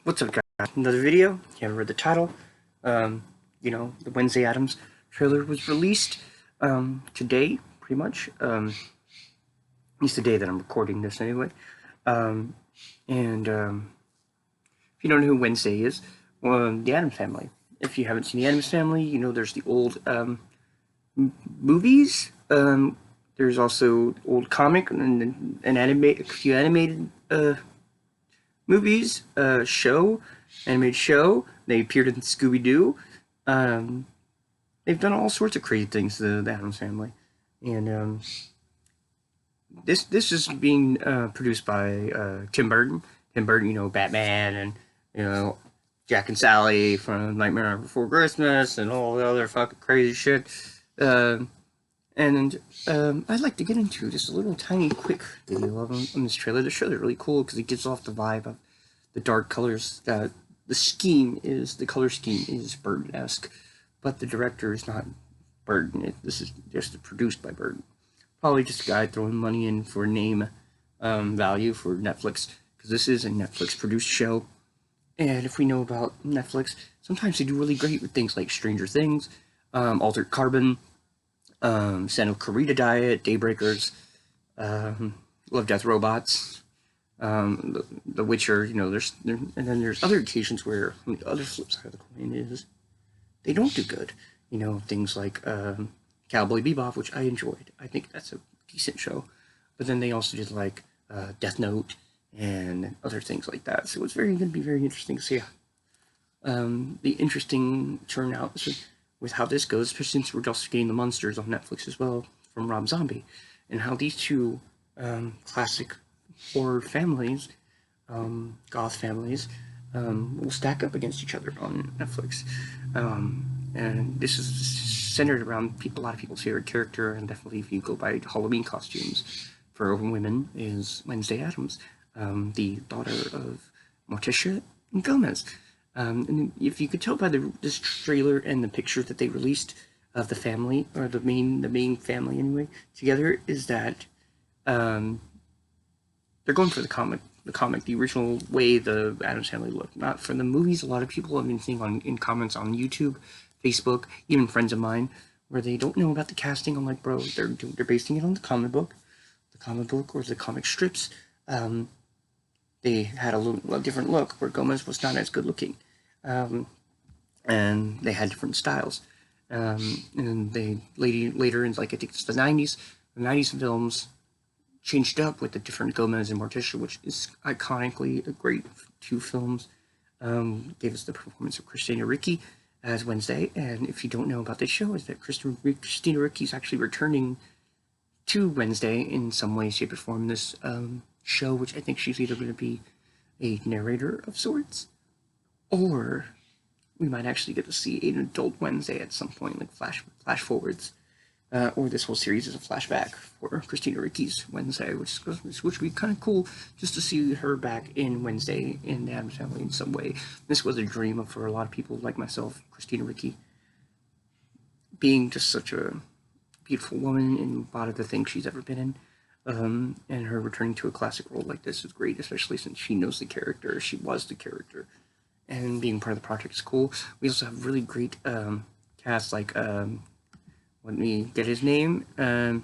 What's up, guys? Another video. You haven't read the title. The Wednesday Addams trailer was released today, pretty much. At least the day that I'm recording this, anyway. Um, and if you don't know who Wednesday is, the Addams Family. If you haven't seen the Addams Family, you know there's the old movies. There's also old comic and a few animated movies, animated show. They appeared in Scooby-Doo. Um, they've done all sorts of crazy things to the Addams Family, and this is being produced by Tim Burton. Tim Burton, Batman, and you know Jack and Sally from Nightmare Before Christmas, and all the other fucking crazy shit. Um, and I'd like to get into just a little tiny quick video of him on this trailer. The trailer is really cool because it gives off the vibe of the dark colors. The color scheme is Burton-esque, but the director is not Burton. This is just produced by Burton. Probably just a guy throwing money in for name value for Netflix, because this is a Netflix-produced show. And if we know about Netflix, sometimes they do really great with things like Stranger Things, Altered Carbon, Santa Clarita Diet, Daybreakers, Love, Death, Robots, the Witcher. And then there's other occasions where the other flip side of the coin is they don't do good. Things like Cowboy Bebop, which I enjoyed. I think that's a decent show. But then they also did like Death Note and other things like that. So it's going to be very interesting to see the interesting turnout with how this goes, especially since we're also getting The Monsters on Netflix as well from Rob Zombie, and how these two classic horror families, goth families, will stack up against each other on Netflix. And this is centered around a lot of people's favorite character, and definitely if you go by Halloween costumes for women, is Wednesday Addams, the daughter of Morticia and Gomez. And if you could tell by this trailer and the picture that they released of the family, or the main family anyway, together, is that they're going for the original way the Addams Family looked, not for the movies. A lot of people have been seeing in comments on YouTube, Facebook, even friends of mine, where they don't know about the casting. I'm like, bro, they're basing it on the comic book or the comic strips. They had a different look, where Gomez was not as good looking, and they had different styles. And they later in, like, I think it's the 90s films changed up with the different Gomez and Morticia, which is iconically a great two films. Gave us the performance of Christina Ricci as Wednesday, and if you don't know about this show, is that Christina Ricci is actually returning to Wednesday in some way, shape, or form in this show, which I think she's either going to be a narrator of sorts, or we might actually get to see an adult Wednesday at some point, like flash forwards, or this whole series is a flashback for Christina Ricci's Wednesday, which would be kind of cool just to see her back in Wednesday in the Addams Family in some way. This was a dream for a lot of people like myself. Christina Ricci being just such a beautiful woman in a lot of the things she's ever been in. And her returning to a classic role like this is great, especially since she knows the character. She was the character, and being part of the project is cool. We also have really great cast, like let me get his name. 1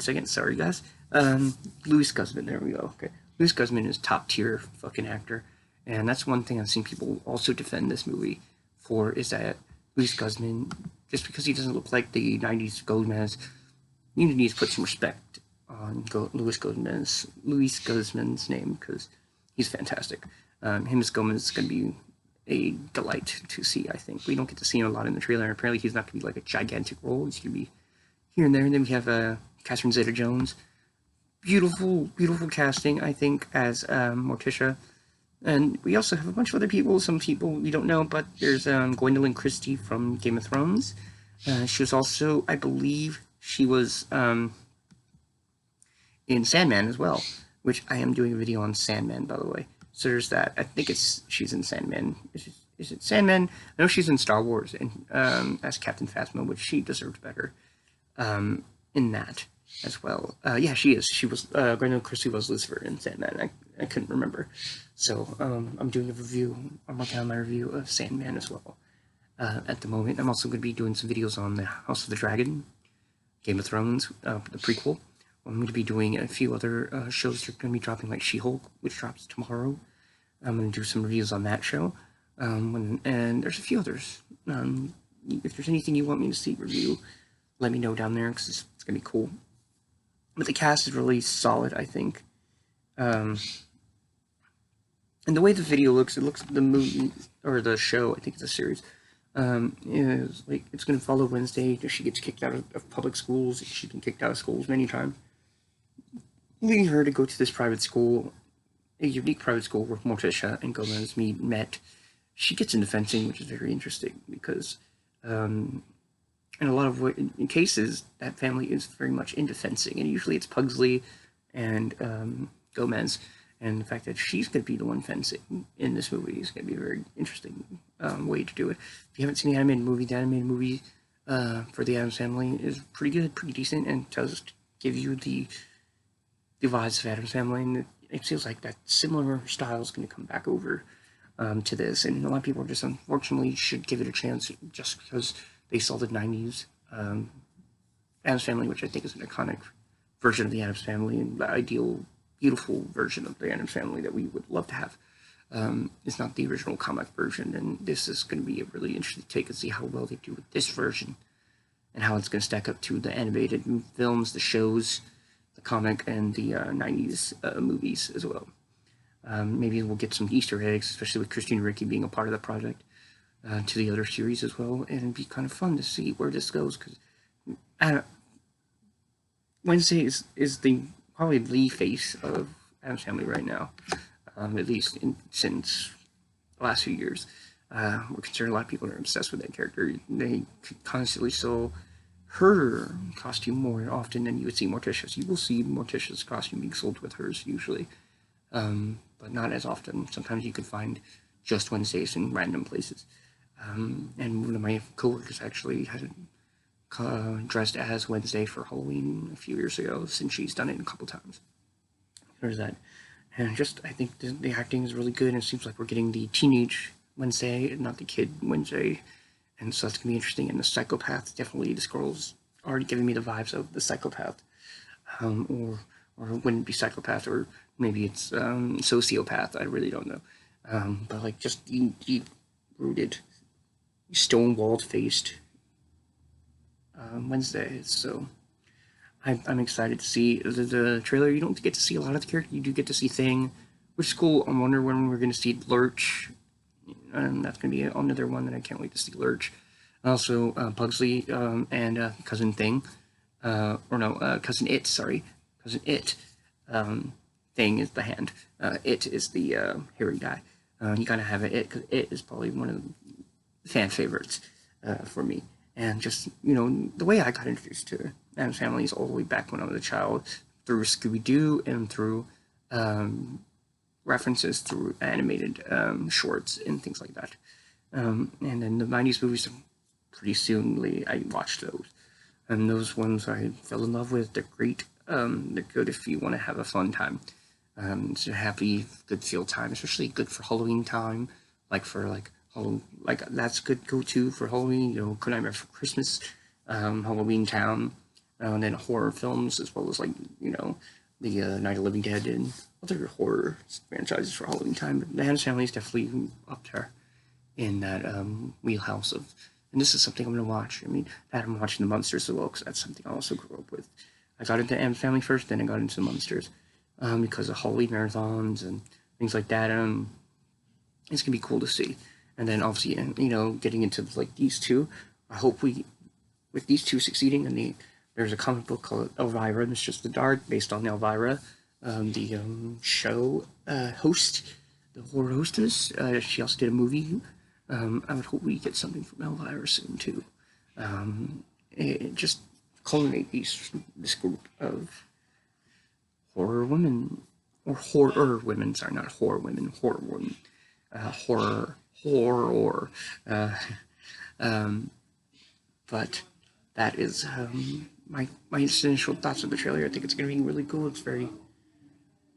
second, sorry guys. Louis Guzman. There we go. Okay, Louis Guzman is top tier fucking actor, and that's one thing I've seen people also defend this movie for, is that Louis Guzman, just because he doesn't look like the '90s Gomez, you need to put some respect on Louis Guzman's name, because he's fantastic. Him as Gomez is going to be a delight to see, I think. We don't get to see him a lot in the trailer, and apparently he's not going to be like a gigantic role. He's going to be here and there. And then we have Catherine Zeta-Jones. Beautiful, beautiful casting, I think, as Morticia. And we also have a bunch of other people. Some people we don't know, but there's Gwendolyn Christie from Game of Thrones. She was also, I believe, she was in Sandman as well, which I am doing a video on Sandman, by the way. So there's that. I think she's in Sandman. Is it Sandman? I know she's in Star Wars and as Captain Phasma, which she deserved better in that as well. Yeah, she is. She was Gwendolyn Christie was Lucifer in Sandman. I couldn't remember. So I'm doing a review. I'm working on my review of Sandman as well. At the moment, I'm also going to be doing some videos on the House of the Dragon, Game of Thrones, the prequel. I'm going to be doing a few other shows that are going to be dropping, like She-Hulk, which drops tomorrow. I'm going to do some reviews on that show. And there's a few others. If there's anything you want me to see review, let me know down there, because it's going to be cool. But the cast is really solid, I think. And the way the video looks, the movie, or the show, I think it's a series, is like, it's going to follow Wednesday. She gets kicked out of public schools. She's been kicked out of schools many times, leading her to go to this private school, a unique private school where Morticia and Gomez met. She gets into fencing, which is very interesting, because in a lot of cases, that family is very much into fencing, and usually it's Pugsley and Gomez, and the fact that she's going to be the one fencing in this movie is going to be a very interesting way to do it. If you haven't seen the animated movie for the Addams Family is pretty good, pretty decent, and does give you the vibes of Addams Family, and it feels like that similar style is going to come back over to this, and a lot of people just unfortunately should give it a chance just because they saw the 90s Addams Family, which I think is an iconic version of the Addams Family, and the ideal, beautiful version of the Addams Family that we would love to have. It's not the original comic version, and this is going to be a really interesting take and see how well they do with this version, and how it's going to stack up to the animated films, the shows, the comic, and the 90s movies as well. Maybe we'll get some Easter eggs, especially with Christine Ricci being a part of the project, to the other series as well, and it'd be kind of fun to see where this goes, because Wednesday is probably the face of Addams Family right now, at least since the last few years. We're concerned a lot of people are obsessed with that character. They constantly saw her costume more often than you would see Morticia's. You will see Morticia's costume being sold with hers usually, but not as often. Sometimes you could find just Wednesdays in random places. And one of my coworkers actually had dressed as Wednesday for Halloween a few years ago, since she's done it a couple times. There's that. And just, I think the acting is really good, and it seems like we're getting the teenage Wednesday, not the kid Wednesday, and so that's going to be interesting. And the psychopath, definitely, the scrolls already giving me the vibes of the psychopath, or it wouldn't be psychopath, or maybe it's sociopath, I really don't know. But like, just deep-rooted, stone-walled faced Wednesday. So I'm excited to see the trailer. You don't get to see a lot of the characters. You do get to see Thing, which is cool. I wonder when we're going to see Lurch, and that's going to be another one that I can't wait to see. Lurch. Also Pugsley and Cousin Thing, Cousin It. Sorry, Cousin It. Thing is the hand. It is the hairy guy. You gotta have it because It is probably one of the fan favorites for me. And just, the way I got introduced to Addams Family is all the way back when I was a child, through Scooby-Doo and through references through animated shorts and things like that. And then the 90s movies, pretty soonly I watched those. And those ones I fell in love with. They're great. They're good if you want to have a fun time. It's a happy, good feel time, especially good for Halloween time, that's good go-to for Halloween, Good Nightmare for Christmas, Halloween Town, and then horror films, as well as, the Night of the Living Dead and other horror franchises for Halloween time. But the Addams Family is definitely up there in that wheelhouse of, and this is something I'm going to watch. I mean, I'm watching the Munsters as well, because that's something I also grew up with. I got into Addams Family first, then I got into the Munsters, because of Halloween marathons and things like that. It's going to be cool to see. And then obviously, getting into these two, I hope with these two succeeding, and there's a comic book called Elvira, Mistress of the Dark, based on Elvira, the show host, the horror hostess. She also did a movie. I would hope we get something from Elvira soon too. It just culminate this group of horror women, or horror women. Sorry, not horror women. Horror women. Horror. But that is my initial thoughts of the trailer. I think it's going to be really cool. It's very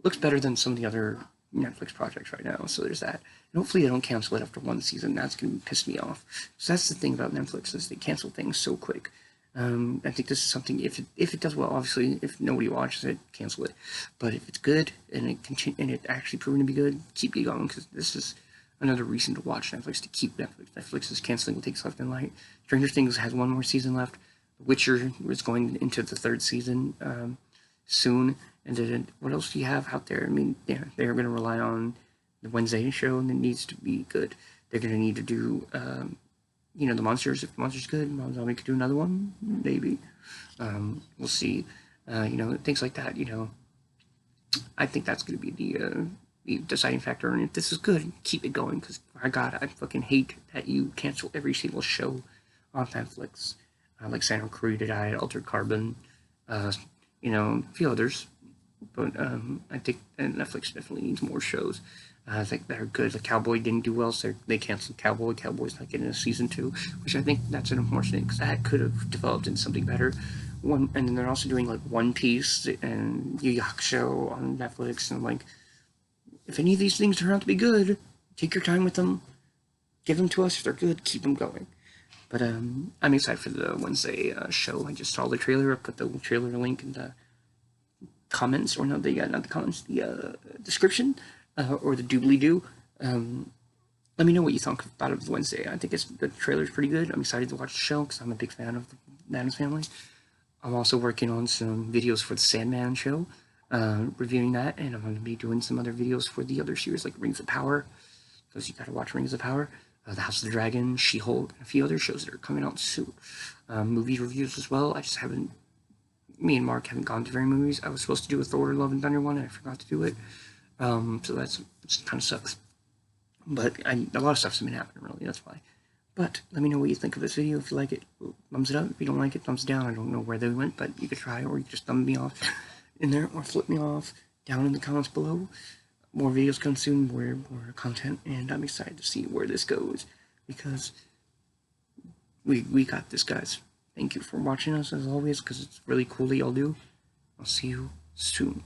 looks better than some of the other Netflix projects right now. So there's that. And hopefully they don't cancel it after one season. That's gonna piss me off. So that's the thing about Netflix is they cancel things so quick. I think this is something. If it does well, obviously, if nobody watches it, cancel it. But if it's good and it actually proven to be good, keep it going because this is another reason to watch Netflix, to keep Netflix. Netflix is canceling what takes left in light. Stranger Things has one more season left. The Witcher is going into the third season soon. And then what else do you have out there? I mean, yeah, they're going to rely on the Wednesday show, and it needs to be good. They're going to need to do, the Monsters. If the Monsters good, Zombie could do another one, maybe. We'll see. Things like that. I think that's going to be the deciding factor. And if this is good, keep it going. Because my God, I fucking hate that you cancel every single show on Netflix. Like Santa Clarita Diet, Altered Carbon, a few others. But I think Netflix definitely needs more shows. I think they're good. The Cowboy didn't do well, so they canceled Cowboy. Cowboy's not getting a season 2, which I think that's an unfortunate because that could have developed into something better. And then they're also doing like One Piece and Yu Yu Hakusho on Netflix, and like, if any of these things turn out to be good, take your time with them, give them to us. If they're good, keep them going. But I'm excited for the Wednesday show. I just saw the trailer. I put the trailer link in the comments, or not the comments, the description, or the doobly-doo. Let me know what you think about it Wednesday. I think the trailer's pretty good. I'm excited to watch the show because I'm a big fan of the Addams Family. I'm also working on some videos for the Sandman show, reviewing that, and I'm going to be doing some other videos for the other series like Rings of Power, because you got to watch Rings of Power, The House of the Dragon, She-Hulk, and a few other shows that are coming out soon. Movie reviews as well. I just haven't. Me and Mark haven't gone to very many movies. I was supposed to do a Thor: Love and Thunder one, and I forgot to do it. So that's kind of sucks. But a lot of stuff's been happening, really. That's why. But let me know what you think of this video. If you like it, thumbs it up. If you don't like it, thumbs it down. I don't know where they went, but you could try, or you could just thumb me off in there, or flip me off down in the comments below. More videos come soon, more content, and I'm excited to see where this goes because we got this, guys. Thank you for watching us as always, because it's really cool that y'all do. I'll see you soon.